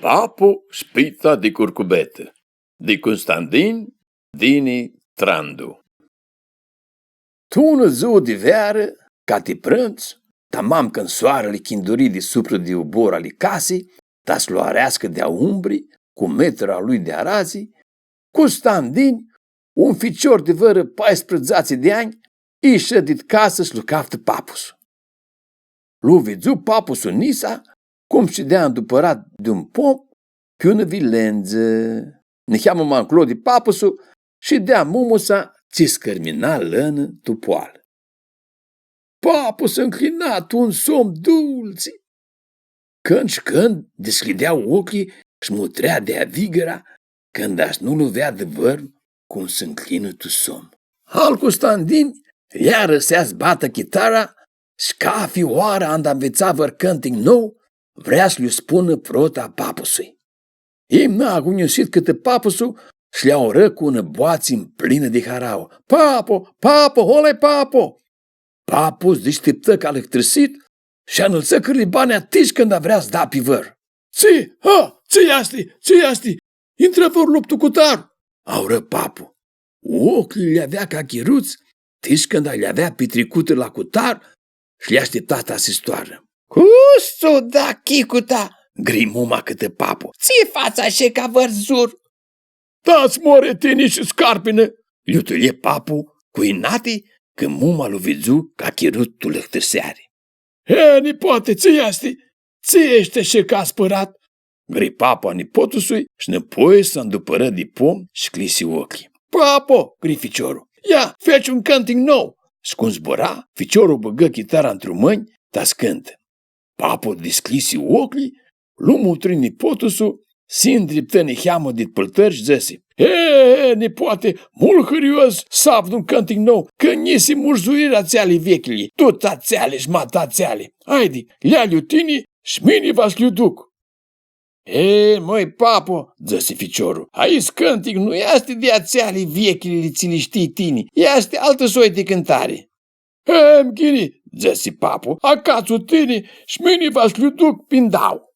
Papo Spita di curcubete di Constantin Dini Trandu. Tună ziua de veară, ca te prânți, tamam când soarele chinduri de supra de obor ale casei, ta sloarească de-a umbrii, cu metra lui de arazi, Constantin, un ficior de vără 14 de ani, ieșă din casă și lucaftă papusul. Lu vezu papusul Nisa, cum și de-a îndupărat de un pom, pe una vilență. Ne cheamă manclo de papusul și de-a mumusa ți scărmina lănă tupoală. Papus înclinat un somn dulce. Când și când deschidea ochii și mutrea de-a vigăra, când aș nu lovea de vărm cum se înclină tu somn. Al Constantin ea răsea-ți bată chitara și ca fioara anda înveța vărcânting nou, vrea să-i spună prota papusului. Ei n-a aguniosit câte papusul și le-a oră cu una boață în plină de harau. Papo, papo, hole papo! Papus deșteptă ca electrisit și a înălță cârli bani atici când a vrea să da pe văr. Ți asti, intră vor luptul cu tar! Aură papu. Ochii le avea ca chiruți, tici când le avea petrecute la cutar și le aștepta ta să stoară. Custu da chicuta! Gri muma câte papu. Ție fața așa ca vărzur! Da-ți more tine și scarpine! Iutulie papu cu inati când muma lui vizu ca chirut tu lăctâseare. He, nipoate, ție ești așa ca spărat! Gri papu a nipotusui și năpoi s-a îndupără de pom și clisi ochii. Papo, gri ficiorul. Ia, feci un canting nou! Și cum zbura, ficiorul băgă chitara într-o mâini, ta scântă. Papo desclisi ochii, lu mutri nipotusul, si îndriptă neheamă de păltări și zăse. He, nipoate, mult hârios sap un canting nou, că nisi murzuirea țeale vechile, tot ațeale și mata țeale. Haide, lea-liu tine și mine vas liu duc. E, măi, papo, zăse ficiorul, aici canting nu este de ațeale vechile ți le știi tine, este altă soi de cântare. He, mghini, zăse papo, acațul tine și mine vas liu duc pindau.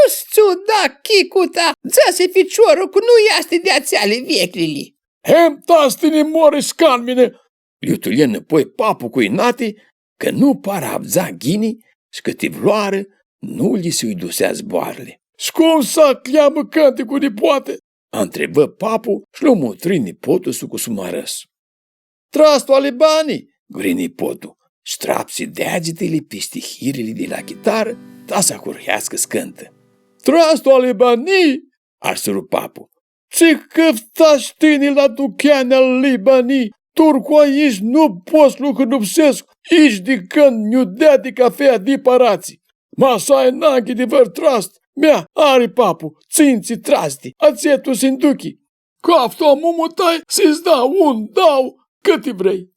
Ustu da chicuta, zăse ficiorul cu nu este de ațeale vechile. Hem, tastine more scanmine. Iutulie înapoi papu cu inate, că nu para abza ghini și că te vloară, nu li se-i dusea zboarele. Și cum să cleamă cante cu nipoate? A întrebă papu și l-o mutri nipotusul cu sumarăs. Trastul ale banii, gri nipotul, și trapsi degetele peste hirele de la chitară, ta să curhească scântă. Trastul ale banii, ar săru papu. Ce căftași tine la ducheane al Libanii, turcu aici nu poți lucru nupsesc, aici de când nu dea de cafea de parații. Masa e nanghi de văr trast, mea are papu, ținți trasti, ațetu sinduchi. Cafta mumutai să-ți dau, cât vrei.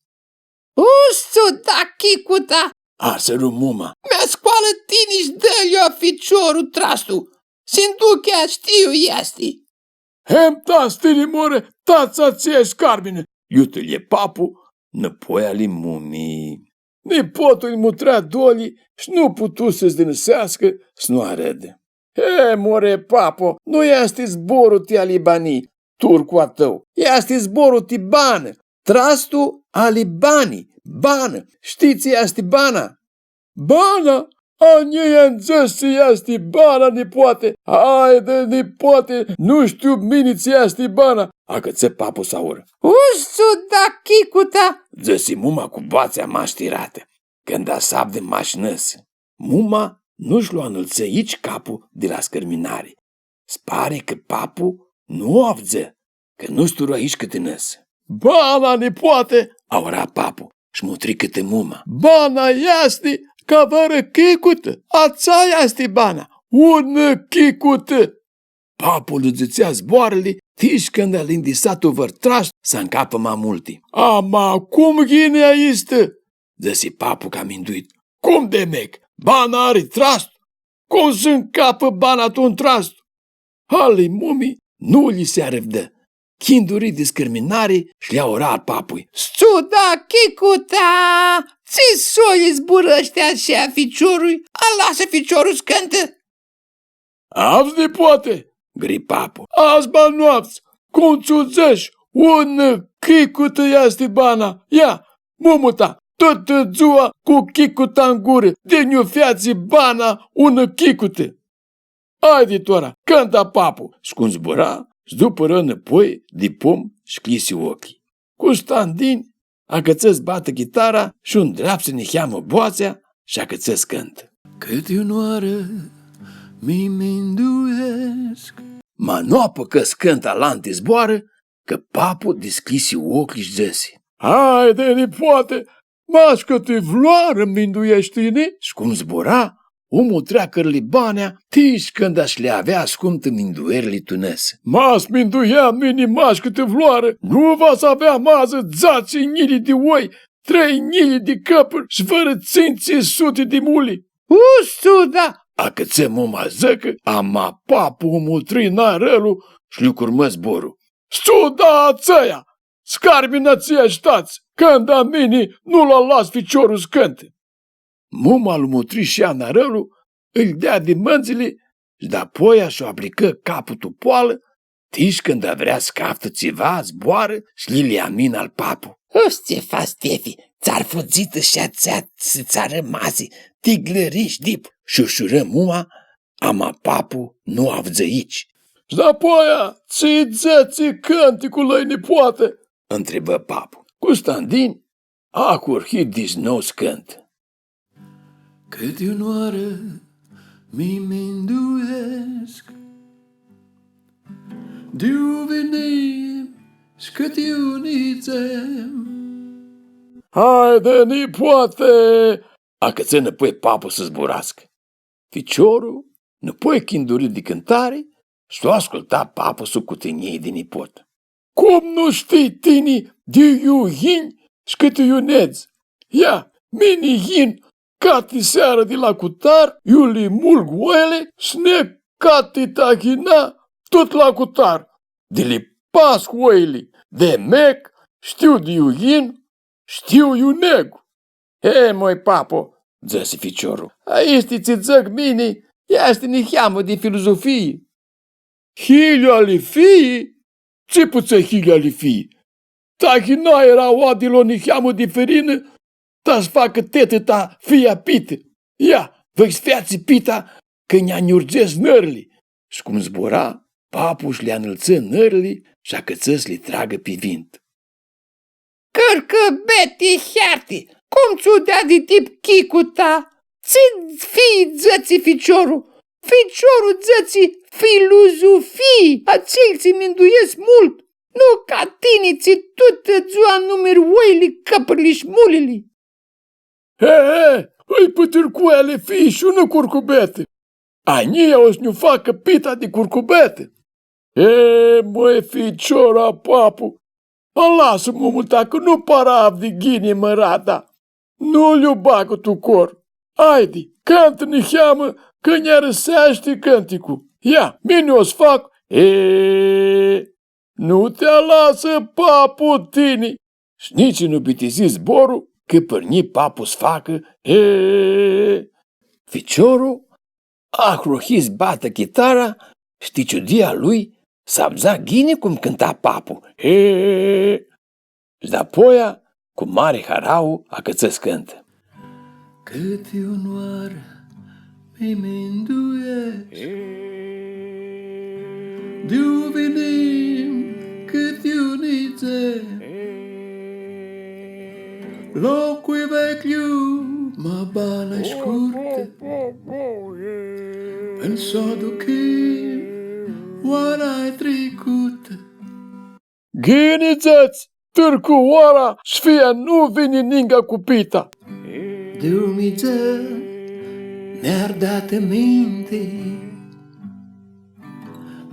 Ustu da chicuta! Ar săru muma. Mi-a scoală tine și dă-i-o ficiorul trastul. Sinduchea știu este. Hem, tastine more, tața ție scarmine. Iutulie papu, năpoi ali mumii. Nipotul mutrea dolii și nu putu să-ți dânăsească și nu arăde. He, more, papo, nu este zborul ti ali banii, turcu a tău. Este zborul ti bană, trastul ali banii, bană. Știți este bana? Bana? A nie înțesi este bana, nipoate. Haide, nipoate, nu știu mine ți este bana. Agăță papu saură. Ustu da chicuta! Zăsi muma cu bațea maștirată, când a sap de mașinăsă. Muma nu-și lua înălță aici capul de la scărminare. Spare că papu nu avză, că nu stură aici câte năsă. Bana, nipoate! Aura papu și mutri câte muma. Bana este ca vără chicută, ața este bana, ună chicută. Papul îți zboarele, tici când a lindisat-o vărtraș să încapă mai multe. Ama, cum ghinea este? Zăsi papu ca minduit. Cum de mec? Bana are trast? Cum să încapă bana tu în trast? Halei mumii nu li se arăvdă. Chinduri de scărminare și le-a orat papui. Studa chicuta! Ți soi zburăște așa ficiorului? A lasă ficiorul scântă? Auzi, nepoate, gri papu. azi ba noapți, cum țuțești, un chicută este bana. Ia, mumuta, tot ziua cu chicuta în gură, de nu fiați bana un chicute. Haide, tora, cânta papu, Scunzbura, zdupără înapoi de pom și clisi ochii. Constantin agăță-ți bată chitara și un dreaptă ne cheamă boațea și agăță-ți cântă. Cât e onoară mi minduiesc. Manopă că-ți cânta lanti zboară, că papu desclisi ochii și zăsi. haide, nepoate, mașcă-te vloară minduiești-ne. Și cum zbura, omul treacăr-li banea, tiși când aș le avea scumtă minduierile tunese. Mas minduia mini mașcă-te vloară, nu vas avea mază zați nili de oi, 3 nili de căpări și fără ținții sute de muli. Suda! A căță moma zăcă, ama papu omul trina rălu și lui curmă zborul. Studa țăia, scarbina ție ștați, când a mini nu l-a las ficiorul scânte. Muma lui mutri și ana rălu îl dea din mânzile și de-apoi și-o aplică capul tupoală, tiși când a vrea scaftă ceva, zboară și li amin al papu. Ce faci, Stefi? Ți-ar fugită și ți-ar rămase, tiglăriși dip. Și ușură muma, ama papu nu avzăici. Și de-apoi ți-i ți cânticul lui nepoate. Întrebă papu. Constantin a curhit din nou scânt. Cât e onoară mi minduiesc. De-o venim și cât iunițem. Haide, nepoate! A căță înapoi papu să zburască. Ficiorul, înapoi chindurit de cântare, și-o asculta papu sub cuteniei de nipot. Cum nu știi tini de iuhini și cât iunezi? Ia, mini-hin, cati seară de la cutar, iuli mulg oele, sne cati tahina, tot la cutar. De li pas oile, de mec, știu de iuhin, știu iunegu. He, moi papo, Zăsi ficiorul. aici ți zăg mini, este ni cheamă de filozofie. Hilio ali fii? Ce puță hilio ali fii? Tahina era oadilo ni cheamă de ferină, ta-ți facă tetă ta fia pite. Ia, vă-ți fiați pita că ne-a niurgesc nărli. Și cum zbura, papu și le înălță nărli și a căță să le tragă pe vint. Cărcă beti hiarti, cum ți-o dea de tip chicuta? Ți fii zății ficiorul, ficiorul zății filozofii, acei ți minduiesc mult, nu ca tine ți toată ziua numeri oile, căpările și mulile. He, îi pătârcuele fii și una curcubete. Ania o să ne facă pita de curcubete. E, măi, ficiora, papu, lasă-mă multa că nu parav de ghine mărata. Nu-l bagă tu cor. Haide, cantă-ne cheamă că ne răsește cânticul. Ia, mine o să fac. Nu te lasă papu tine. Și nici nu bitezi zborul, că părni papu să facă. Ficiorul a crohis bată chitara și ticiudia lui s-a ghine cum cânta papu. Și de-apoi, cu mare harau, a căță cântă. Cât e onoară mi minduiesc. De-o venim cât iunițem. Locul vechiu mă bana scurtă. În sodul chim oara-i trecută. Ghinițeți, târcu ora și fie nu vine ninga cu pita. De-o miță ne-ar dată minte.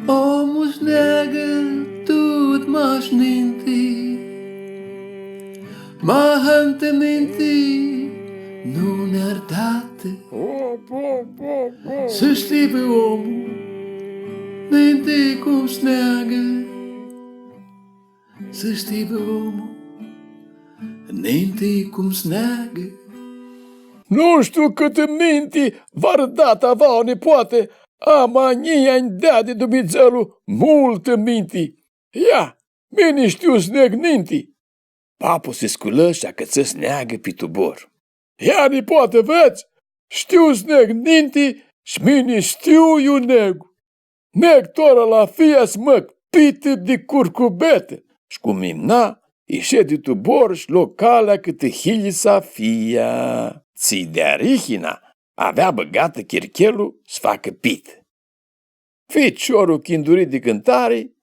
Omul neagă tot mașninte. Mahante minti nu ne-ar dată. Să știi pe omul minte cum sneagă. Să știi pe omul minte cum sneagă. Nu știu câte minti v-ar dat avea o nepoate, Amania-mi dea de Dumnezeu multă minti. Ia, mine știu sneg ninti. Papu se sculă și acăță sneagă pe tubor. Ia, nipoată, vezi? Știu sneg ninti și mine știu eu negu. Neg tora la fia smăc, pită de curcubetă. Și cum imna, ieșe de tubor și locala câte hilisa fia. Ți de rihina avea băgată chirchelul să facă pit. Ficiorul chindurit de cântare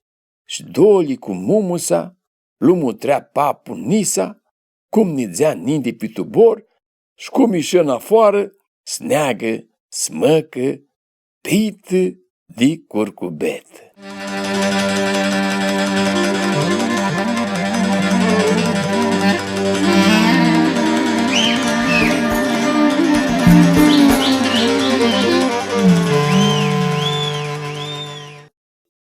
și doli cu mumusa, lumutrea papu nisa, cum nizea nindi pe tubor și cum ieșea în afară, sneagă, smăcă, pită de curcubetă.